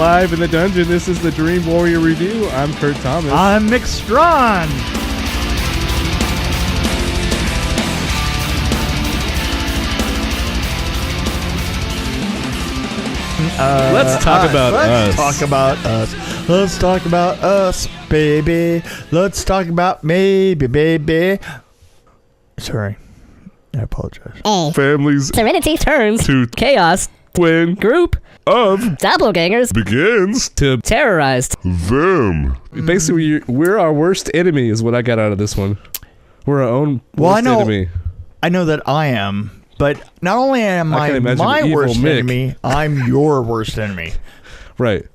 live in the dungeon. This is the Dream Warrior Review. I'm Kurt Thomas. I'm Strawn. Let's talk about us. Let's talk about us, baby. Let's talk about maybe, baby. Sorry. I apologize. Families Serenity turns to chaos when group of doppelgangers begins to terrorized. them. Basically, we're our worst enemy is what I got out of this one. We're our own worst enemy. I know that I am, but not only am I can I imagine my evil worst Mick. enemy, I'm your worst enemy. Right.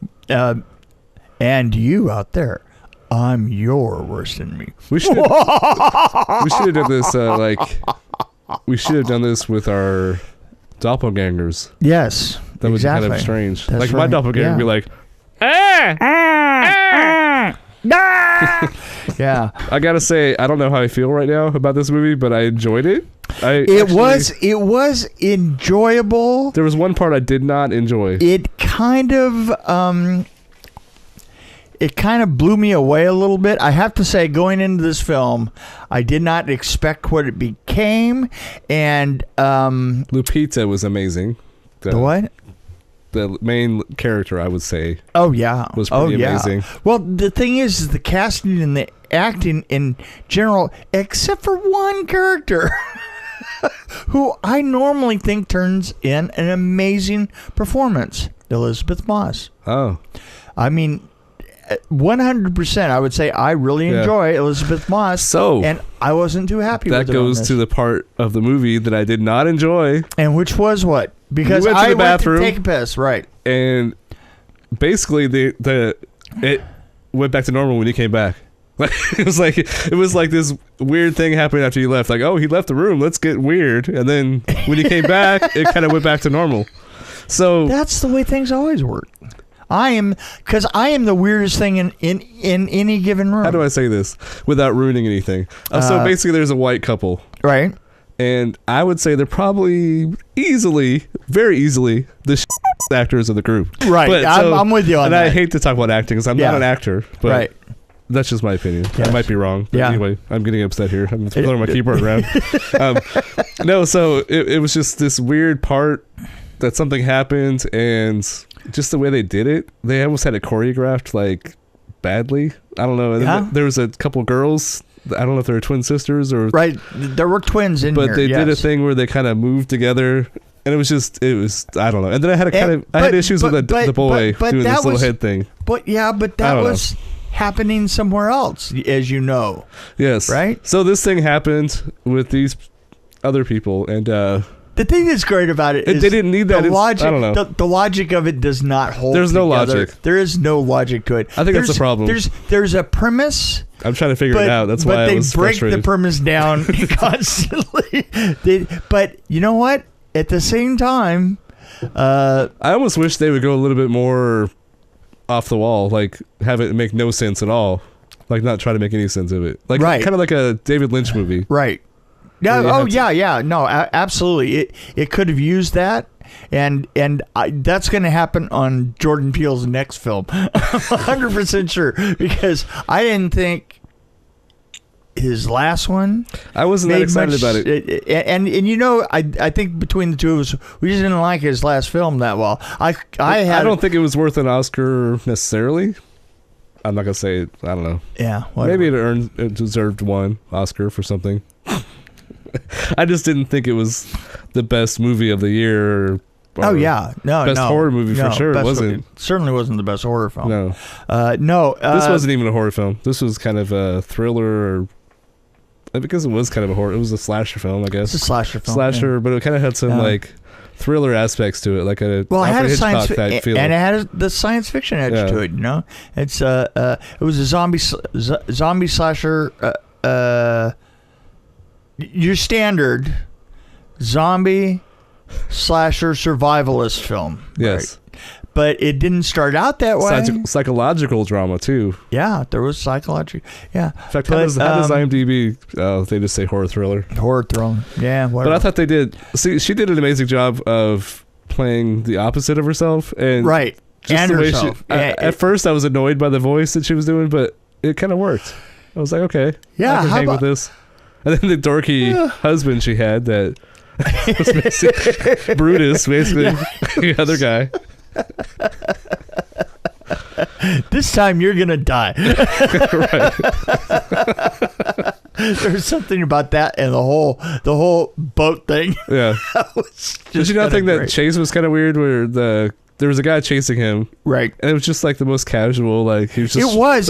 And you out there, I'm your worst enemy. We should have done this we should have done this with our doppelgangers. Yes. That was exactly. kind of strange. That's like my right. doppelganger would be like, yeah. I gotta say, I don't know how I feel right now about this movie, but I enjoyed it. It was enjoyable. There was one part I did not enjoy. It kind of blew me away a little bit. I have to say, going into this film, I did not expect what it became, and Lupita was amazing. The what? The main character, I would say. Oh yeah, was pretty amazing. Well, the thing is the casting and the acting in general, except for one character, who I normally think turns in an amazing performance, Elizabeth Moss. Oh, I mean, 100%. I would say I really enjoy Elizabeth Moss. and I wasn't too happy with it. That goes to the part of the movie that I did not enjoy. And which was what? Because we went to the bathroom, went to take a piss, right? And basically, it went back to normal when he came back. It was like this weird thing happened after he left. Like, oh, he left the room. Let's get weird. And then when he came back, it kind of went back to normal. So that's the way things always work. I am the weirdest thing in any given room. How do I say this without ruining anything? So basically, there's a white couple, right? And I would say they're probably very easily, the actors of the group. Right. But, I'm with you on and that. I hate to talk about acting because I'm not an actor. But right. That's just my opinion. Yes. I might be wrong. But anyway, I'm getting upset here. I'm throwing my keyboard around. No, so it was just this weird part that something happened, and just the way they did it, they almost had it choreographed like badly. I don't know. Yeah. There was a couple girls. I don't know if they were twin sisters or right. There were twins in here. But they did a thing where they kind of moved together, and it was I don't know. And then I had I had issues with the boy doing this little head thing. But that was happening somewhere else, as you know. Yes. Right. So this thing happened with these other people, and the thing that's great about it is they didn't need that. The logic, I don't know. The logic of it does not hold. There's no logic. There is no logic to it. I think that's the problem. There's a premise. I'm trying to figure it out. That's why I was frustrated. But they break the premise down constantly. But you know what? At the same time, I almost wish they would go a little bit more off the wall, like have it make no sense at all, like not try to make any sense of it, like kind of like a David Lynch movie, right? No, no, absolutely. It could have used that, and that's going to happen on Jordan Peele's next film. I'm 100% sure, because I didn't think his last one. I wasn't that excited about it. And you know, I think between the two of us, we just didn't like his last film that well. I don't think it was worth an Oscar necessarily. I'm not gonna say it. I don't know. Yeah, whatever. Maybe it deserved one Oscar for something. I just didn't think it was the best movie of the year. Best horror movie for sure. It wasn't. It certainly wasn't the best horror film. No, this wasn't even a horror film. This was kind of a thriller, because it was kind of a horror. It was a slasher film, I guess. It's a slasher film. But it kind of had some like thriller aspects to it, like a Alfred Hitchcock type feel. And it had the science fiction edge to it. You know, it's it was a zombie slasher. Your standard zombie slasher survivalist film. Yes. Right? But it didn't start out that way. Psychological drama too. Yeah, there was psychological. Yeah. In fact, how does IMDb? They just say horror thriller. Horror thriller. Yeah. Whatever. But I thought they did. See, she did an amazing job of playing the opposite of herself, and right. just and the way herself. at first I was annoyed by the voice that she was doing, but it kind of worked. I was like, okay, Yeah, I can how hang with about- this. And then the dorky husband she had that was basically Brutus, basically the other guy. This time you're gonna die. Right. There's something about that and the whole boat thing. Yeah. Did you not think that chase was kind of weird? Where there was a guy chasing him, Right. and it was just like the most casual. Like he was just. It was.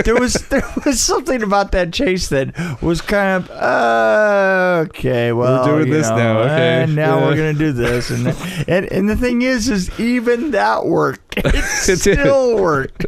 There was something about that chase that was kind of okay. Well, We're doing this now, okay. And now Yeah. we're gonna do this, and the thing is even that worked. It did. still worked.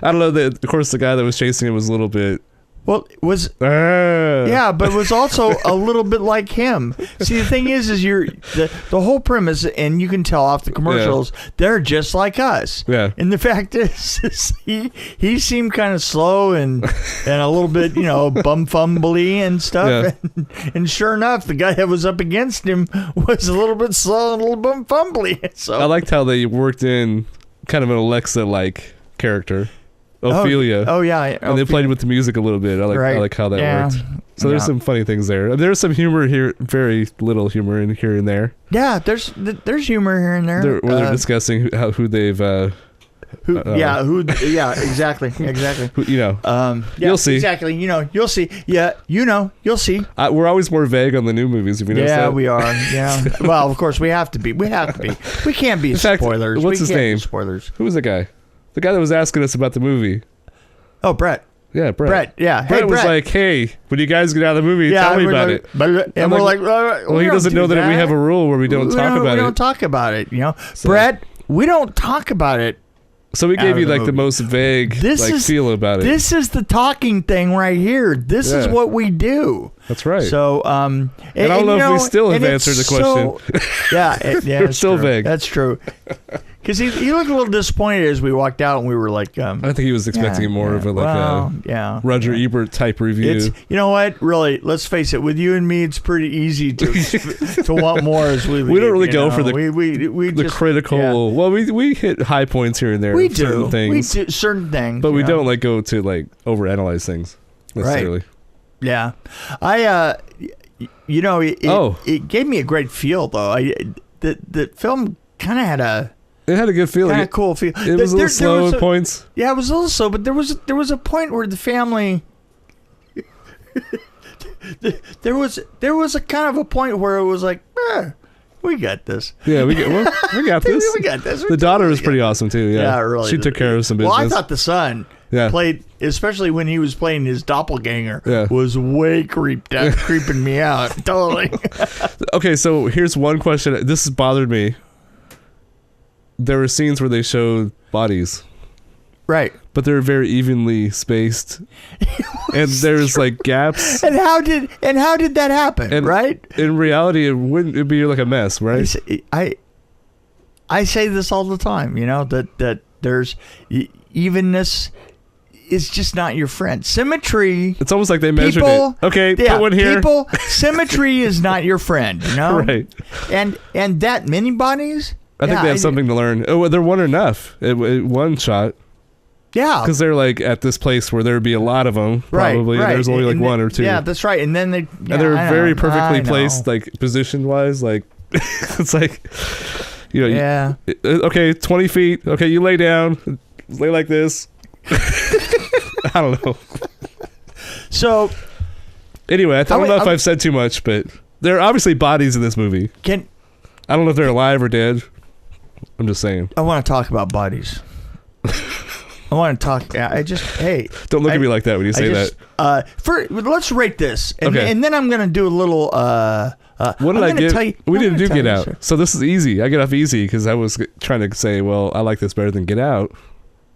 I don't know. That of course the guy that was chasing him was a little bit. Well, it was. Yeah. Yeah, but it was also a little bit like him. See, the thing is the whole premise, and you can tell off the commercials, they're just like us. Yeah. And the fact is he seemed kind of slow and a little bit, bum fumbly and stuff. Yeah. And sure enough, the guy that was up against him was a little bit slow and a little bum fumbly. So I liked how they worked in kind of an Alexa-like character. Ophelia. Oh yeah. And they played with the music a little bit. I like how that worked. So there's some funny things there. There's some humor here, very little humor in here and there. Yeah, there's humor here and there. They're discussing who they've. Exactly. You'll see. Exactly. You'll see. Yeah, you'll see. We're always more vague on the new movies. If you notice that. We are. Yeah. Well, of course we have to be. We can't be In fact, spoilers. what's his name? Spoilers. Who was the guy? The guy that was asking us about the movie. Oh, Brett. Yeah, Brett. Brett. Yeah. Brett Hey, was Brett. like, "Hey, when you guys get out of the movie, tell me about it." And I'm we're like, like, Well, he doesn't know that we have a rule where we don't talk about We it. don't talk about it. So- Brett. We don't talk about it. So we gave out you of the like the movie. most vague feel about it. This is the talking thing right here. This is Yeah. what we do. That's right. So, and I don't know if we still have answered the question. Yeah, We're it's still true. vague. That's true. Because he looked a little disappointed as we walked out, and we were like, I think he was expecting more of a Roger Ebert type review. It's, you know what? Really, let's face it. With you and me, it's pretty easy to want more as we leave. We don't really go for the just, critical. yeah. Well, we hit high points here and there. We of certain do. things, We do certain things, but we don't like go to like overanalyze things necessarily. Yeah, it gave me a great feel though. The film kind of had It had a good feeling. kind of cool feel. It was a little slow at points. Yeah, it was a little slow, but there was a point where the family. there was a kind of a point where it was like, we got this. Yeah, we got this. We got this. The daughter was pretty awesome too. Yeah, really. She took care of some business. Well, I thought the son played, especially when he was playing his doppelganger, was way creeping me out. Totally. Okay, so here's one question. This has bothered me. There were scenes where they showed bodies, Right. but they're very evenly spaced, and there's like gaps. And how did that happen? And right. In reality, it'd be like a mess, right? I say this all the time. That there's evenness is just not your friend. Symmetry. It's almost like they measured it. Okay, put one here. Symmetry is not your friend. Right. And that many bodies. I think they have something to learn. Oh, they're one enough. One shot. Yeah. Because they're like at this place where there'd be a lot of them, probably. Right. And there's only like one or two. Yeah, that's right. And then and they're very perfectly placed, like position wise. Like it's like, Yeah. Okay, 20 feet. Okay, you lay down. Lay like this. I don't know. So anyway, I don't know if I've said too much, but there are obviously bodies in this movie. I don't know if they're alive or dead. I'm just saying. I want to talk about bodies. I want to talk. Hey. Don't look at me like that when you say that. Let's rate this, and then I'm gonna do a little. What did I get? We didn't do Get Out, so this is easy. I get off easy because I was trying to say, well, I like this better than Get Out.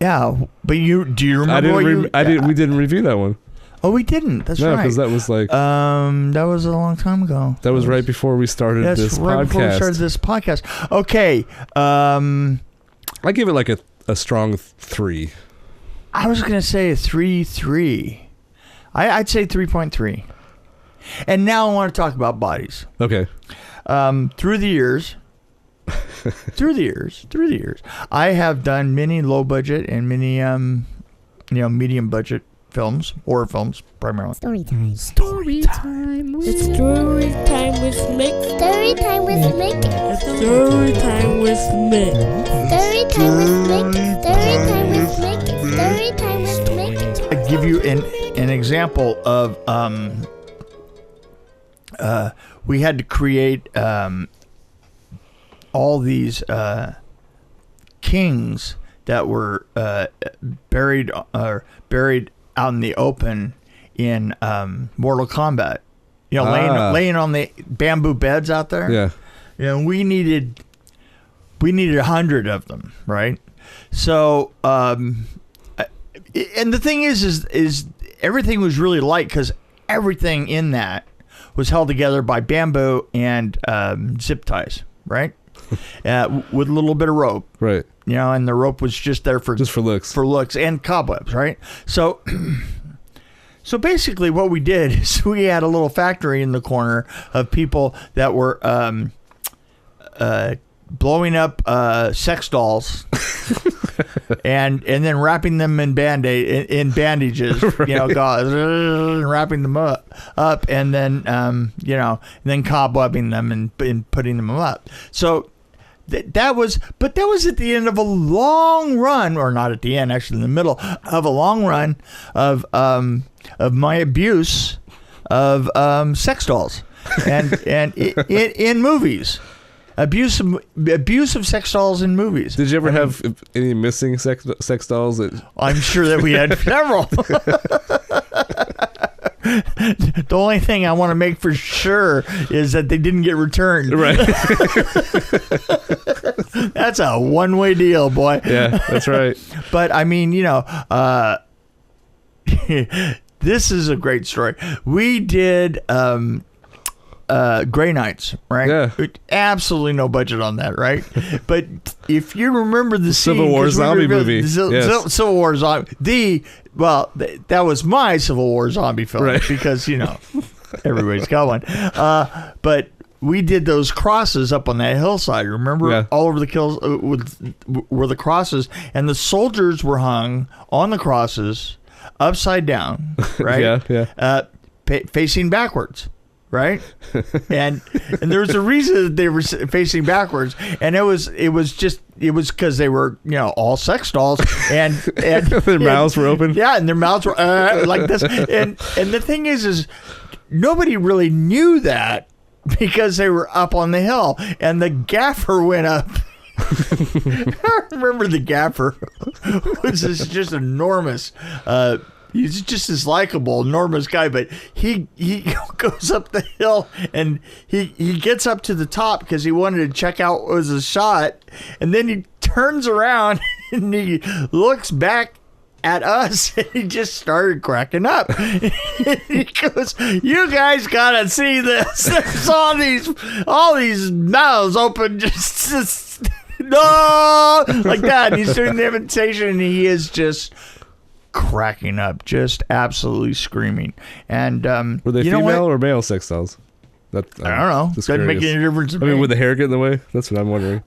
Yeah, but do you remember? We didn't review that one. Oh, we didn't. That's right. No, because that was like that was a long time ago. That was right before we started this right podcast. Before we started this podcast. Okay. I give it like a strong 3. I was gonna say a 3.3. I'd say 3.3. And now I want to talk about bodies. Okay. Through the years, through the years, I have done many low budget and many medium budget films, horror films primarily. Story time. It's story time with Mick. Story time with Mick. Story time with Mick. Story time with Mick. Story time with Mick. Story time with Mick. I give you an example of we had to create all these kings that were buried out in the open in Mortal Kombat. Laying on the bamboo beds out there. Yeah. We needed 100 of them, right? So, and the thing is everything was really light because everything in that was held together by bamboo and zip ties, right? With a little bit of rope, Right. And the rope was just there for looks and cobwebs, right? So basically, what we did is we had a little factory in the corner of people that were blowing up sex dolls. and then wrapping them in bandages, Right. gauze, wrapping them up, and then then cobwebbing them and putting them up. So that was at the end of a long run, or not at the end, actually in the middle of a long run of my abuse of sex dolls and in movies. Abuse of sex dolls in movies. Did you ever have any missing sex dolls? I'm sure that we had several. The only thing I want to make for sure is that they didn't get returned. Right. That's a one-way deal, boy. Yeah, that's right. But I mean, this is a great story. We did Grey Knights, right? Yeah. Absolutely no budget on that, right? But if you remember the scene, Civil War zombie movie. Yes. Civil War zombie. That was my Civil War zombie film, right? Because everybody's got one. But we did those crosses up on that hillside. Remember, Yeah. all over the kills were the crosses, and the soldiers were hung on the crosses upside down, right? Yeah. Facing backwards. Right, and there was a reason that they were facing backwards, and it was because they were all sex dolls, and their mouths were open. Yeah, and their mouths were like this, and the thing is nobody really knew that because they were up on the hill, and the gaffer went up. I remember the gaffer was just enormous. He's just this likable, enormous guy, but he goes up the hill and he gets up to the top because he wanted to check out what was a shot, and then he turns around and he looks back at us and he just started cracking up. He goes, "You guys gotta see this! There's all these mouths open, just no, like that." And he's doing the imitation, and he is just cracking up, just absolutely screaming. And were they female or male sex dolls? I don't know. Doesn't make any difference to me. Would the hair get in the way? That's what I'm wondering.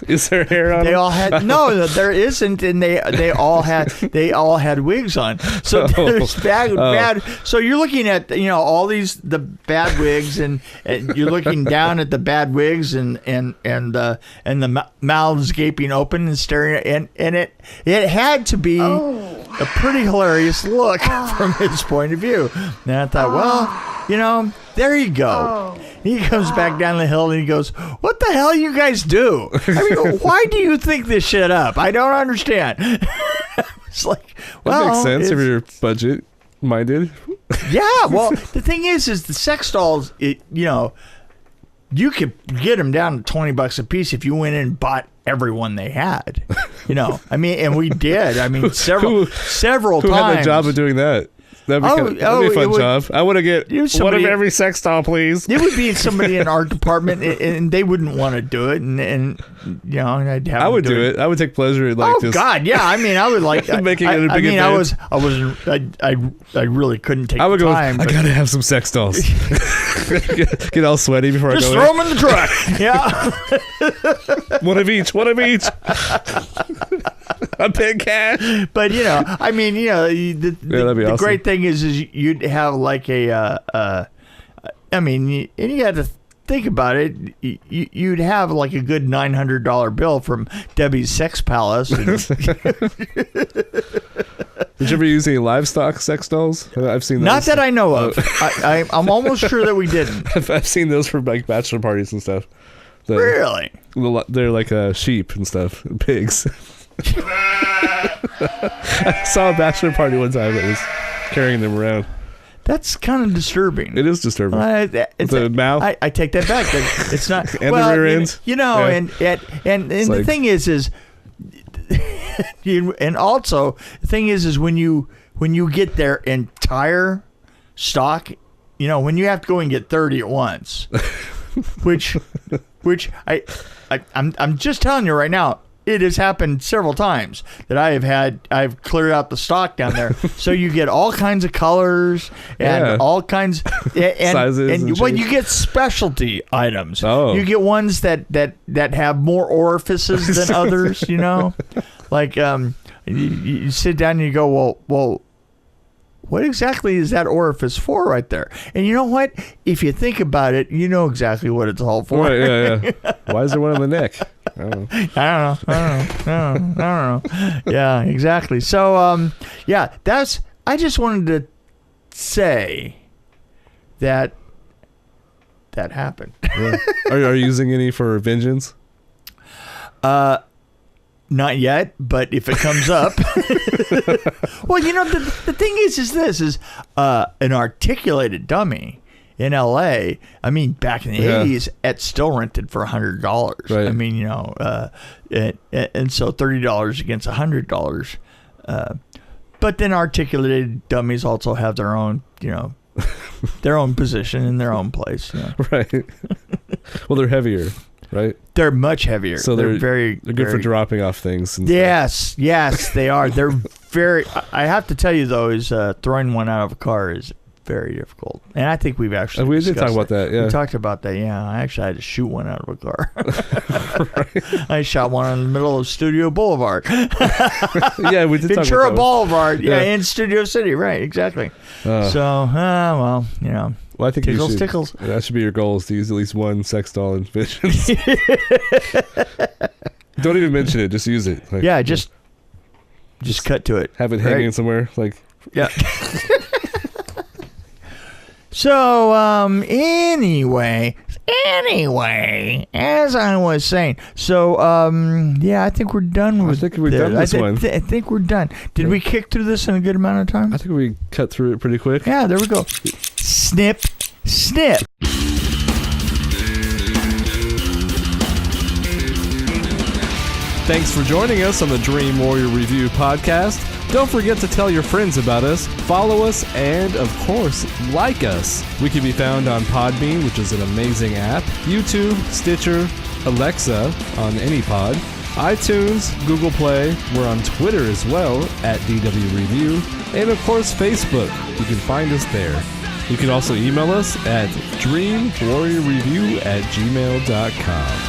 Is there hair on? They all had no. There isn't, and they all had wigs on. So there's bad. So you're looking at all the bad wigs, and you're looking down at the bad wigs, and the mouths gaping open and staring, and it had to be a pretty hilarious look from his point of view. And I thought, there you go. He comes back down the hill and he goes, "What the hell you guys do? I mean, why do you think this shit up? I don't understand." It's like, well, that makes sense if you're budget minded. Yeah, well, the thing is the sex dolls, you could get them down to $20 a piece if you went in and bought every one they had. I mean, and we did. I mean, several who times. had the job of doing that? That'd be a fun job. I want to get one of every sex doll, please. It would be somebody in our department, and they wouldn't want to do it, and I'd have. I would do it. I would take pleasure in Oh God, yeah. I mean, I would like making it a big event. I really couldn't take. I would the go. time, I gotta have some sex dolls. Get all sweaty before I go. Just throw them in the truck. Yeah. One of each. I'm paying cash. But I mean, the awesome. great thing is you'd have like a. I mean, and you had to think about it. You'd have like a good $900 bill from Debbie's Sex Palace. Did you ever use any livestock sex dolls? I've seen those. Not that I know of. I'm almost sure that we didn't. I've seen those for like bachelor parties and stuff. Really? They're like sheep and stuff, pigs. I saw a bachelor party one time that was carrying them around. That's kind of disturbing. It is disturbing. The mouth. I take that back. It's not. And the rear end. And the thing is, and also the thing is when you get their entire stock, when you have to go and get 30 at once, which I'm just telling you right now. It has happened several times that I've cleared out the stock down there. So you get all kinds of colors and all kinds and sizes and you get specialty items. Oh. You get ones that have more orifices than others, Like you sit down and you go, well, what exactly is that orifice for right there? And you know what? If you think about it, you know exactly what it's all for. Right, yeah. Why is there one on the neck? I don't know. Yeah, exactly. So, I just wanted to say that happened. Yeah. Are you using any for vengeance? Not yet, but if it comes up. Well, the thing is an articulated dummy in L.A., I mean, back in the 80s, it's still rented for $100. Right. I mean, and so $30 against $100. But then articulated dummies also have their own, their own position in their own place. Right. Well, they're heavier. Right, they're much heavier. So they're good for dropping off things. And yes, they are. They're very. I have to tell you though, is throwing one out of a car is very difficult. And I think we've actually we did talk about that. Yeah, we talked about that. Yeah, I actually had to shoot one out of a car. Right. I shot one in the middle of Studio Boulevard. Yeah, we did. Ventura Boulevard. Yeah, in Studio City. Right, exactly. Well, Well, I think tickles. That should be your goal, is to use at least one sex doll in Visions. Don't even mention it. Just use it. Just cut to it. Have it hanging somewhere. Yeah. So, anyway, as I was saying, so, I think we're done with I think we're done with this one. I think we're done. Did we kick through this in a good amount of time? I think we cut through it pretty quick. Yeah, there we go. Snip, snip. Thanks for joining us on the Dream Warrior Review podcast. Don't forget to tell your friends about us, follow us, and, of course, like us. We can be found on Podbean, which is an amazing app, YouTube, Stitcher, Alexa on any pod, iTunes, Google Play. We're on Twitter as well, at DW Review, and, of course, Facebook. You can find us there. You can also email us at dreamwarriorreview@gmail.com.